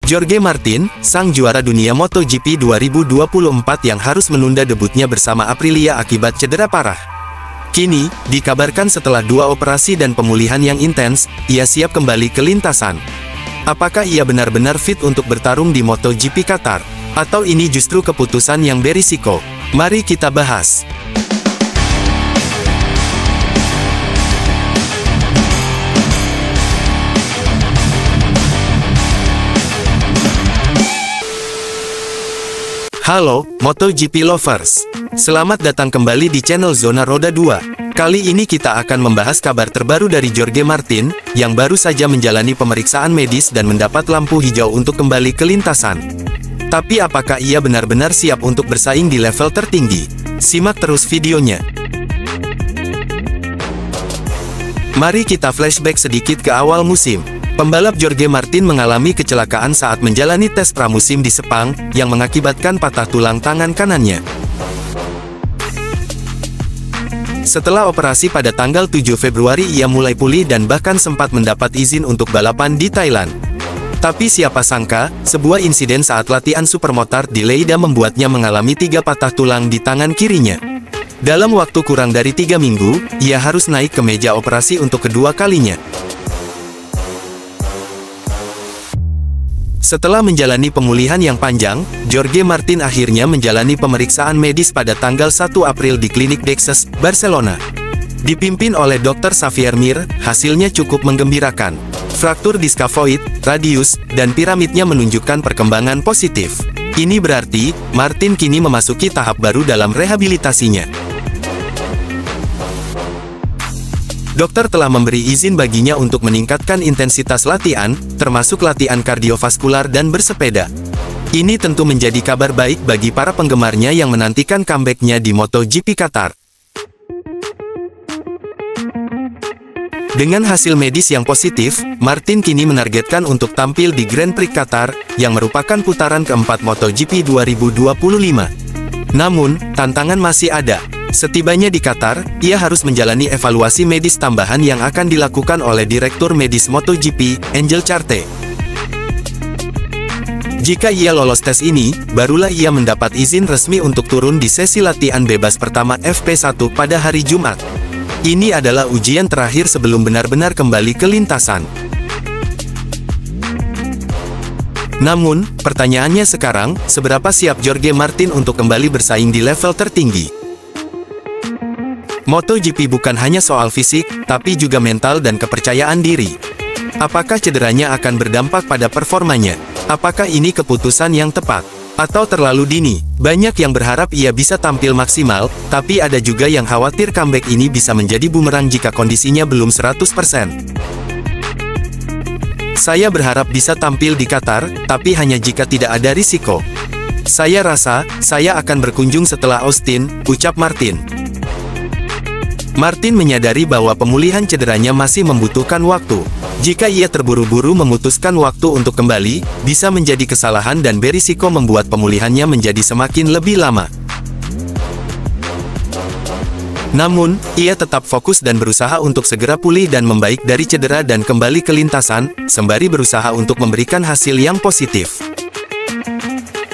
Jorge Martin, sang juara dunia MotoGP 2024 yang harus menunda debutnya bersama Aprilia akibat cedera parah. Kini, dikabarkan setelah 2 operasi dan pemulihan yang intens, ia siap kembali ke lintasan. Apakah ia benar-benar fit untuk bertarung di MotoGP Qatar? Atau ini justru keputusan yang berisiko? Mari kita bahas. Halo, MotoGP lovers. Selamat datang kembali di channel Zona Roda 2. Kali ini kita akan membahas kabar terbaru dari Jorge Martin, yang baru saja menjalani pemeriksaan medis dan mendapat lampu hijau untuk kembali ke lintasan. Tapi apakah ia benar-benar siap untuk bersaing di level tertinggi? Simak terus videonya. Mari kita flashback sedikit ke awal musim. Pembalap Jorge Martin mengalami kecelakaan saat menjalani tes pramusim di Sepang, yang mengakibatkan patah tulang tangan kanannya. Setelah operasi pada tanggal 7 Februari ia mulai pulih dan bahkan sempat mendapat izin untuk balapan di Thailand. Tapi siapa sangka, sebuah insiden saat latihan supermotard di Lleida membuatnya mengalami 3 patah tulang di tangan kirinya. Dalam waktu kurang dari 3 minggu, ia harus naik ke meja operasi untuk kedua kalinya. Setelah menjalani pemulihan yang panjang, Jorge Martin akhirnya menjalani pemeriksaan medis pada tanggal 1 April di klinik Dexus, Barcelona. Dipimpin oleh Dr. Xavier Mir, hasilnya cukup menggembirakan. Fraktur di skavoid, radius, dan piramidnya menunjukkan perkembangan positif. Ini berarti, Martin kini memasuki tahap baru dalam rehabilitasinya. Dokter telah memberi izin baginya untuk meningkatkan intensitas latihan, termasuk latihan kardiovaskular dan bersepeda. Ini tentu menjadi kabar baik bagi para penggemarnya yang menantikan comeback-nya di MotoGP Qatar. Dengan hasil medis yang positif, Martin kini menargetkan untuk tampil di Grand Prix Qatar, yang merupakan putaran keempat MotoGP 2025. Namun, tantangan masih ada. Setibanya di Qatar, ia harus menjalani evaluasi medis tambahan yang akan dilakukan oleh Direktur Medis MotoGP, Angel Charte. Jika ia lolos tes ini, barulah ia mendapat izin resmi untuk turun di sesi latihan bebas pertama FP1 pada hari Jumat. Ini adalah ujian terakhir sebelum benar-benar kembali ke lintasan. Namun, pertanyaannya sekarang, seberapa siap Jorge Martin untuk kembali bersaing di level tertinggi? MotoGP bukan hanya soal fisik, tapi juga mental dan kepercayaan diri. Apakah cederanya akan berdampak pada performanya? Apakah ini keputusan yang tepat? Atau terlalu dini? Banyak yang berharap ia bisa tampil maksimal, tapi ada juga yang khawatir comeback ini bisa menjadi bumerang jika kondisinya belum 100%. Saya berharap bisa tampil di Qatar, tapi hanya jika tidak ada risiko. Saya rasa, saya akan berkunjung setelah Austin, ucap Martin. Martin menyadari bahwa pemulihan cederanya masih membutuhkan waktu. Jika ia terburu-buru memutuskan waktu untuk kembali, bisa menjadi kesalahan dan berisiko membuat pemulihannya menjadi semakin lebih lama. Namun, ia tetap fokus dan berusaha untuk segera pulih dan membaik dari cedera dan kembali ke lintasan, sembari berusaha untuk memberikan hasil yang positif.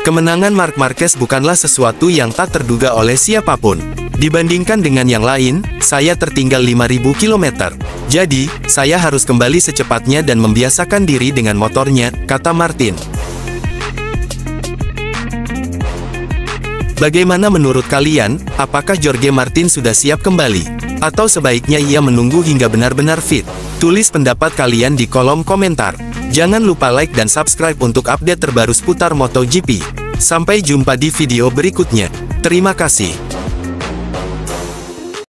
Kemenangan Marc Marquez bukanlah sesuatu yang tak terduga oleh siapapun. Dibandingkan dengan yang lain, saya tertinggal 5.000 km. Jadi, saya harus kembali secepatnya dan membiasakan diri dengan motornya, kata Martin. Bagaimana menurut kalian, apakah Jorge Martin sudah siap kembali? Atau sebaiknya ia menunggu hingga benar-benar fit? Tulis pendapat kalian di kolom komentar. Jangan lupa like dan subscribe untuk update terbaru seputar MotoGP. Sampai jumpa di video berikutnya. Terima kasih.